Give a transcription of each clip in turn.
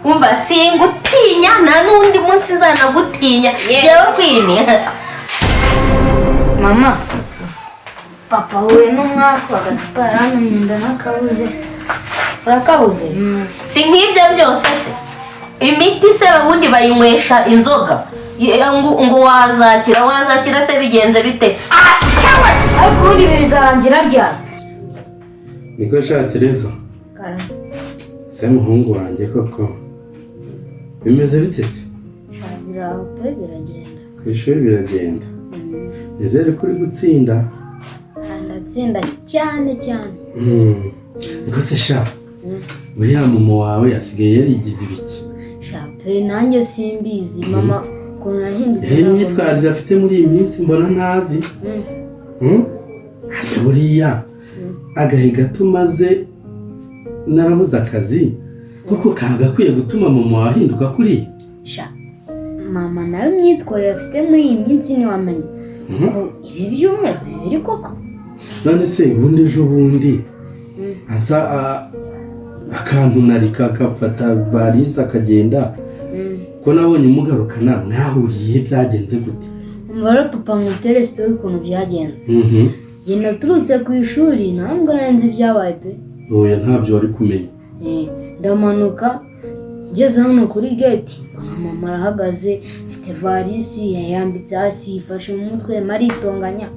umva singutinya na nundi munsi nzanagutinya jewe kwini. Mama, papa we n'umwaka agacupa yarantumye nakabuze. Urakabuze? Si nk'ibyo byose se. Imiti se ubundi bayinywesha inzoga. Ngo wazakira se bigenze bite? Ashawe! Ariko ubundi bizarangira ryari? Niko sha TREZOR. Kara. Se muhungu wanjye koko. Bimeze bite se? Biraho pe biragenda. Ku ishuri biragenda. Nizere ko uri gutsinda. Ndatsinda cyane. Niko se sha. Buriya mama wawe asigaye yarigize ibiki? Sha pe nanjye simbizi mama ko nahindutse. Imyitwarire afite muri iyi minsi mbona ntazi. Buriya agahe gato maze naramuze akazi kuko kagakwiye gutuma mama wahinduka kuri sha mama nawe myitwarire afite muri iyi minsi ni wamenye ko ibi byumweru bibiri koko. None se bundi ejo bundi asa akantunarika akafata varize akagenda ko nabonye umugarukana mwahuriye byagenze gute? Umubare papa ngutere story ukuntu byagenze. Njye naturutse ku ishuri ntabwo nanzi ibyabaye pe. Oya ntabyo wari kumenya. Ndamanuka ngeze hano kuri gate mbona mama arahagaze afite varisi yayambitse hasi yifashe mu mutwe maritonganya.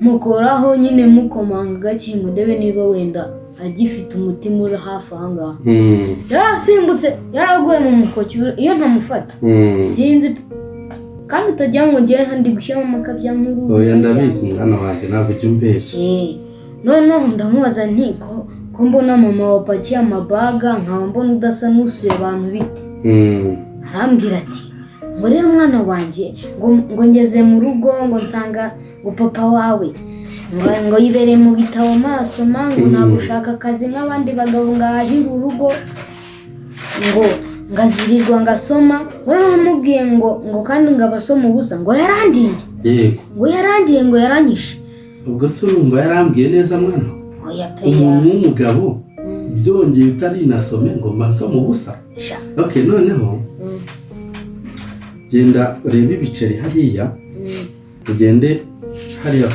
Mukoraho nyine mukomanga gake ngo ndebe niba wenda agifite umutima uri hafi ahangaha. Yarasimbutse yaraguye mu mukoki iyo ntamufata sinzi kandi utajya ngo njye handi gushyamo amakabya nkuru. Oya ndabizi mwana wanjye ntabwo ujya umbesha. Noneho ndamubaza nti ko mbona mama wapakiye amabaga nkaba mbona udasa n'usuye abantu bite. Arambwira ati ngo rero umwana wanjye ngo ngeze mu rugo ngo nsanga ngo papa wawe ngo yibereye mu bitabo marasoma ngo nagushaka akazi nk'abandi bagabo ngahira urugo ngo ngazirirwa ngasoma. Uramubwiye ngo kandi ngabasoma ubusa ngo yarandiye. Yego. Ngo yarandiye ngo yaranyishe. Ubwo se urumva yarambwiye neza mwana? Oya pe. Umuntu w'umugabo byongeye utari nasome ngo mbansoma ubusa. Sha. Okay noneho genda urebe ibiceri hariya. Ugende hariya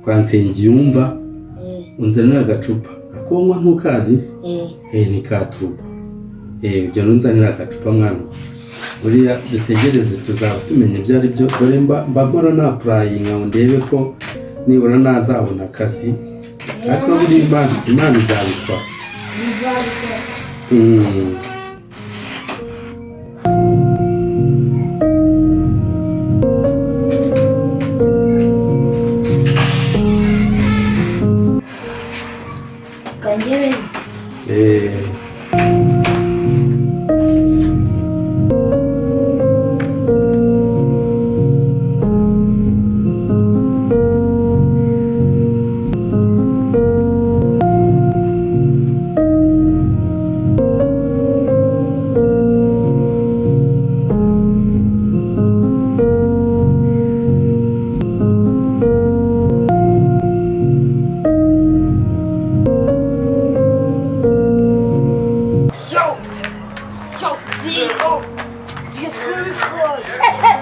kwa Nsengiyumva. Unzanira agacupa. Akonywa ntukazi? Ni ka turubo. Ujya nunzanira agacupa mwana. Buriya dutegereze tuzaba tumenye ibyo ari byo. Dore mbamara na applying ngo ndebe ko nibura nazabona akazi. Ariko buri Imana izabikora. Kanjye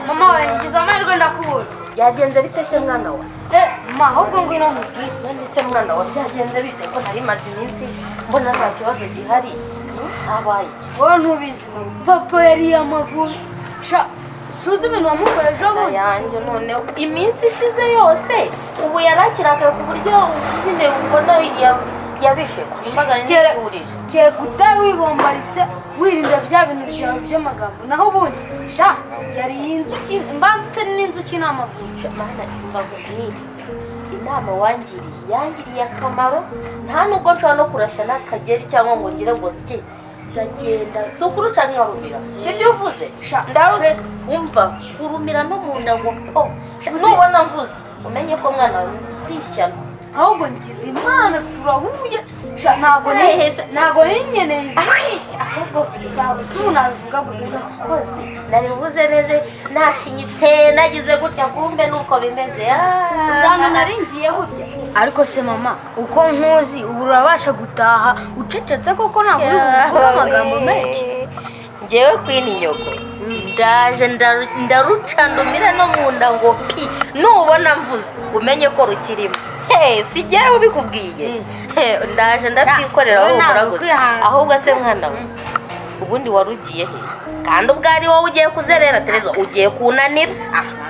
mama wangize amahirwe ndakubona. Byagenze bite se mwana wa? Mama ahubwo ngwino nkubwire. None se mwana wa byagenze bite ko nari maze iminsi mbona nta kibazo gihari? Habaye iki? Wowe ntubizi papa yari amavubi. Sha suzi ibintu wamukoye ejo bundi. Yanjye none iminsi ishize yose ubu yarakirakaye ku buryo nyine ubona yabishe ku imbaga nyiturije. Kera gutaye wibombaritse wirinda bya bintu byawe by'amagambo. Naho ubundi sha yari inzuki mbante n'inzuki n'amavubi. Mana mbagukiri inama yangiriye akamaro nta nubwo nshobora no kurashya n'akageri cyangwa ngo ngire ngo siki ndagenda sukuru cyane yarumira sibyo uvuze ndaruhe umva kurumira no mu nda ngo nubona mvuze umenye ko mwana tishyano ahubwo ngize Imana turahuye ntago ninyeneye ahubwo nabivuga urakoze nari mvuze neze nashinyitse nagize gutya kumbe nuko bimeze usanga naringiye gutya ariko se mama uko nkuzi ubu urabasha gutaha ucecetse koko ntabwo uri kuvuga amagambo menshi. Njyewe kwini nyoko ndaje ndarucandumira no mu nda ngo pi nubona mvuze umenye ko rukirimo. Si jyewe ubikubwiye. Ndaje ndatikorera aho umuraguze. Ahubwo se mwana we ubundi warugiye he? Kandi ubwo ari wowe ugiye kuzerera Terezo ugiye kunanira.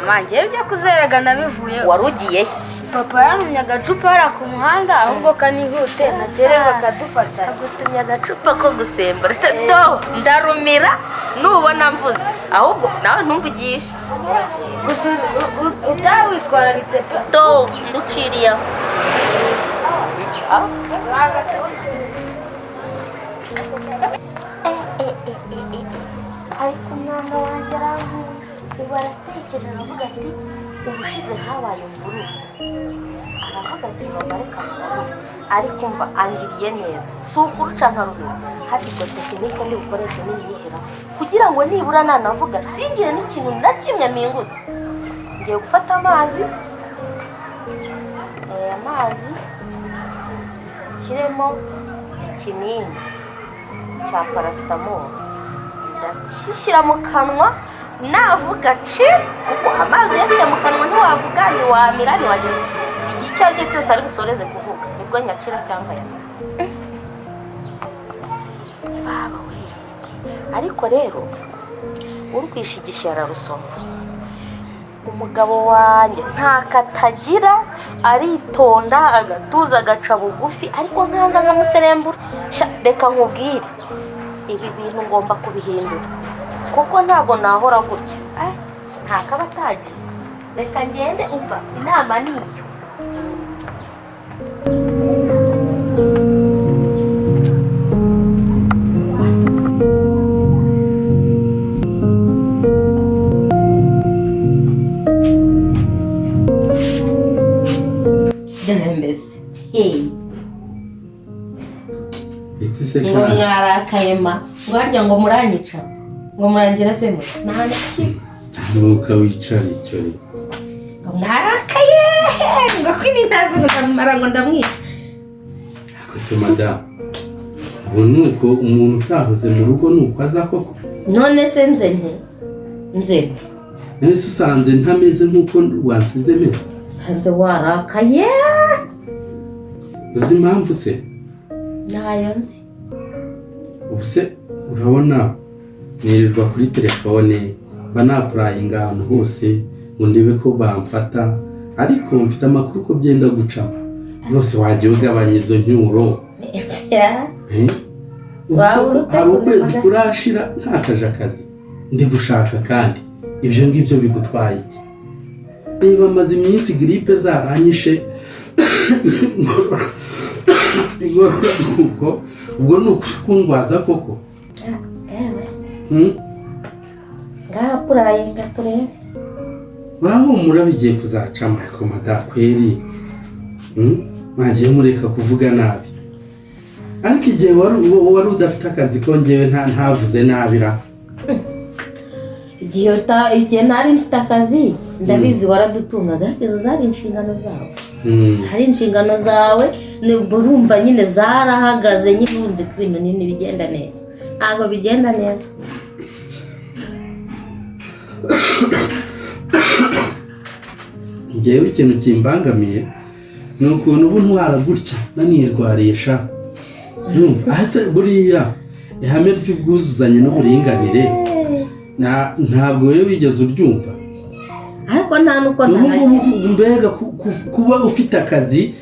Mama ngiye byo kuzerega nabivuye. Warugiye he? Papa yantumye agacupa hara ku muhanda ahubwo kanihute natererwa kadufata. Agutumye agacupa ko gusembura. To ndarumira nubona mvuze. Ahubwo nawe ntumvugishe. Gusa utawitwararitse pe. To nduciriye. Ariko umwana wanjye aravuga aratekereza aravuga ati ubushize habaye imvururu aravuga ati mama reka mubone ariko mva angiriye neza si ukuruca nka rubero hafite tekinike ndi bukoreshe niyihera kugira ngo nibura nanavuga singire n'ikintu na kimwe mpingutse. Ngiye gufata amazi nshyiremo ikinini cya paracetamol ndakishyira mu kanwa navuga ci kuko amazi yashyize mu kanwa ntiwavuga ntiwamira ntiwagira igihe icyo ari cyo cyose ari busoreze kuvuga nibwo nyacira cyangwa baba we. Ariko rero urwishigisha yararusoma. Umugabo wanjye ntakatagira aritonda agatuza agaca bugufi ariko nkanga nkamuserembura. Reka nkubwire ibi bintu ngomba kubihindura kuko ntabwo nahora gutya. Ntakaba atagize. Reka ngende umva inama niyo. Mbese ngo mwarakayema ngo harya ngo muranyica ngo murangira se muto nahane ki nuka wicare icyo rero ngo mwarakaye ngo kwini ntazi ndamara ngo ndamwica. Ako se madame ubu nuko umuntu utahoze mu rugo nuko aza koko. None se nze nese usanze ntameze nk'uko wansize meze. Sanze warakaye uzi impamvu se? Nayo nzi. Ubuse urabona nirirwa kuri telefone banapurayinga ahantu hose ngo ndebe ko bamfata ariko mfite amakuru ko byenda gucamo yose wagiye ugabanya izo nyuro. Hari ukwezi kurashira ntakaje akazi ndi gushaka kandi ibyo ngibyo bigutwaye iki? Niba maze iminsi gripe zaranyishe ingorora nuko ubwo nukundwaza koko. Ngaha purayinga turebe wahumura bigiye kuzacama ariko madakweri mwagiye mureka kuvuga nabi ariko igihe wari udafite akazi ko ngewe ntavuze nabi ra. Igihe ntari mfite akazi ndabizi waradutungaga izo zari inshingano zawe. Zari inshingano zawe urumva nyine zarahagaze nyine urumva ibintu nini bigenda neza ntabwo bigenda neza. Ngewe ikintu kimbangamiye ni ukuntu ubu ntwara gutya nanirwarisha. Ase buriya ihame ry'ubwuzuzanye n'uburinganire ntabwo wewe wigeze uryumva. Ariko nta nuko ntahagira mbega kuba ufite akazi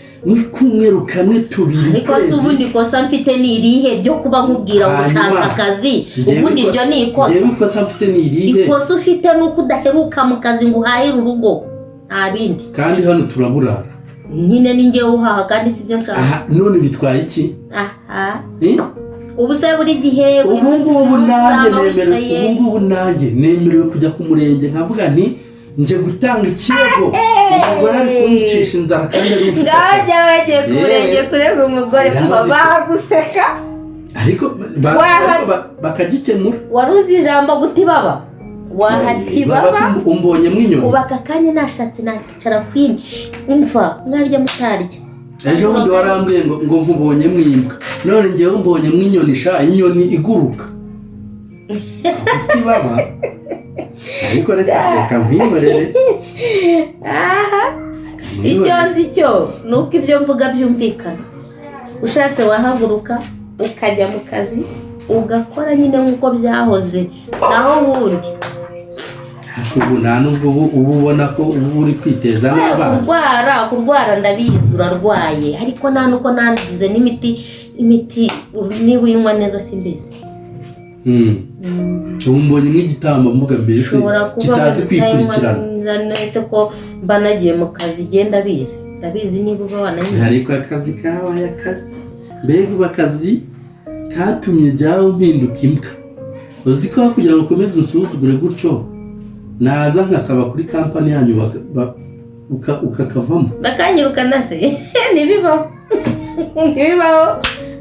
kumweru kamwe tubiri. Ariko se ubundi kosa mfite ni irihe ryo kuba nkubwira ngo ushaka akazi ubundi ryo ni ikosa. Ngewe kosa mfite ni irihe? Ikosa ufite nuko udaheruka mu kazi ngo uhahire urugo nta bindi. Kandi hano turaburara. Nyine ni ngewe uhaha kandi sibyo nshaka. None bitwaye iki? Ubu se buri gihe ubu nanjye nemerewe kujya ku murenge nkavuga nti nje gutanga ikirego umugore ari kunyicisha inzara kandi ari ufite ngaje wagiye ku murenge kurega umugore kuba baguseka ariko bakagikemura. Waruzi ijambo gutibaba umbonye mwinyuma ubaka kanya nashatse nakicara kwini umva mwarya mutarya ejo bundi warambwiye ngo nkubonye mwimbwa none ngewe mbonye mwinyoni sha inyoni iguruka baba ariko reka mvimorere icyo nzi cyo nuko ibyo mvuga byumvikana ushatse wahaguruka ukajya mu kazi ugakora nyine nk'uko byahoze naho wundi ubu nta nubwo ubu ubona ko ubu uri kwiteza n'abana kurwara ndabizi urarwaye ariko nta nuko nandize n'imiti niba uyinywa neza simbizi ubu mbonye nk'igitambambuga mbese kitazi kwikurikirana ese ko mba nagiye mu kazi igenda ndabizi niba uba wananyuma ariko akazi kabaye akazi mbega uba akazi katumye jyawe mpinduka imbwa uzi ko kugira ngo ukomeze unsuzugure gutyo naza nkasaba kuri kampani yanyu ukakavamo bakanyirukana se ntibibaho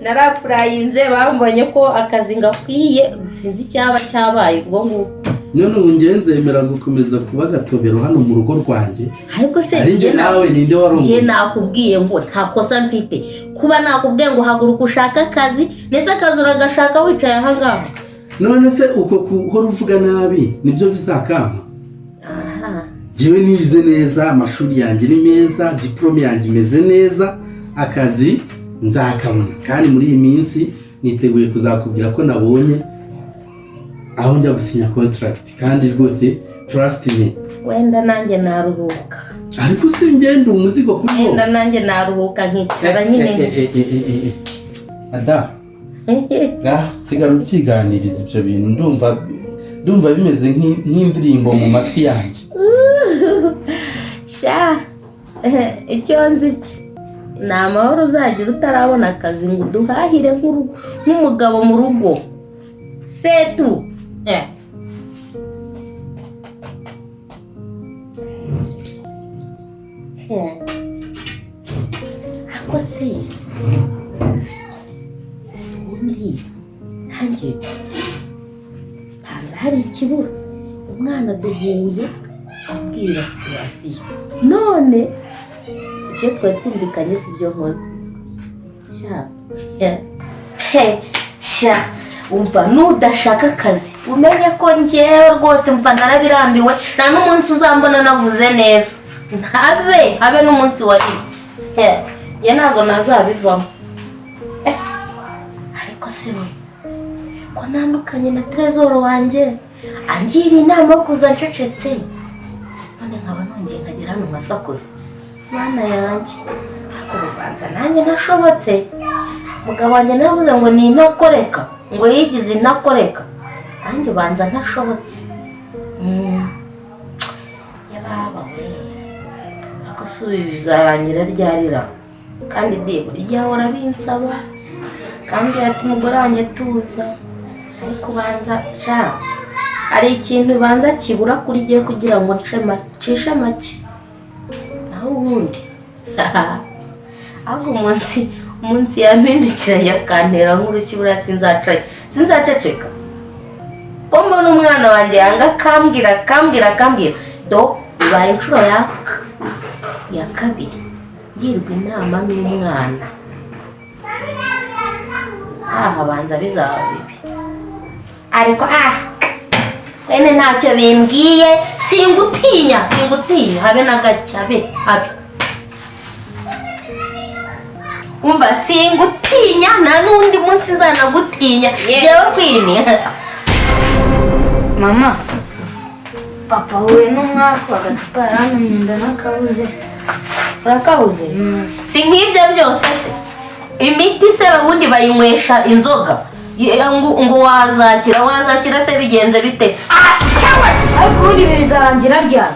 narapurayinze bambonye ko akazi ngakwiye sinzi icyaba cyabaye ubwo ngubwo none ubu nzemera gukomeza kuba agatobero hano mu rugo rwanjye ariko se njye nawe ninde warongoye nakubwiye ngo nta kosa mfite kuba nakubwiye ngo haguruka ushaka akazi ndetse akazi uragashaka wicaye aha ngaha none se uko kuhora uvuga nabi nibyo bizakama njyewe nize neza amashuri yanjye ni meza diplome yanjye imeze neza akazi nzakabona kandi muri iyi minsi niteguye kuzakubwira ko nabonye aho njya gusinya contract kandi rwose trust me wenda nanjye naruhuka ariko se ngenda umuzigo kuri wowe wenda nanjye naruhuka nkicara nyine ada sigara ubyiganiriza ibyo bintu ndumva bimeze nk'indirimbo mu matwi yanjye sha icyo nzi iki ni amahoro uzagira utarabona akazi ngo duhahire nk'umugabo mu rugo setu ako se ubundi nanjye banza hari ikibura umwana duhuye abwira situwasiyo none ibyo twari twumvikanye si byo nkoze sha umva nudashaka akazi umenye ko ngewe rwose mva narabirambiwe nta n'umunsi uzambona navuze neza habe n'umunsi wari njye ntabwo nazabivamo ariko se we ko ntandukanye na TREZOR wanjye angira inama yo kuza ncecetse none nkaba nongeye nkagera hano nkasakuza mana yanjye ariko urubanza nanjye nashobotse mugabo wanjye navuze ngo ni intakoreka ngo yigize intakoreka nanjye ubanza ntashobotse yababa we ako si ubu bizarangira ryarira kandi buri gihe ahora binsaba kambwira ati umugore wanjye tuza ariko ubanza sha hari ikintu ubanza kibura kuri gihe kugira ngo ncishe make naho ubundi ahubwo umunsi yampindukiranye akantera nk'urushyi buriya sinzaceceka ko mbona umwana wanjye yanga akambwira do bibaye inshuro ya kabiri ngirwa inama n'umwana abanza bizaba bibi ariko wene ntacyo bimbwiye singutinya habe na gake habe umva singutinya nta n'undi munsi nzanagutinya jyewe kwini mama papa huye n'umwaka agacupa yarantumye ndanakabuze urakabuze si nk'ibyo byose se imiti se ubundi bayinywesha inzoga ngo wazakira se bigenze bite ariko ubundi bizarangira ryari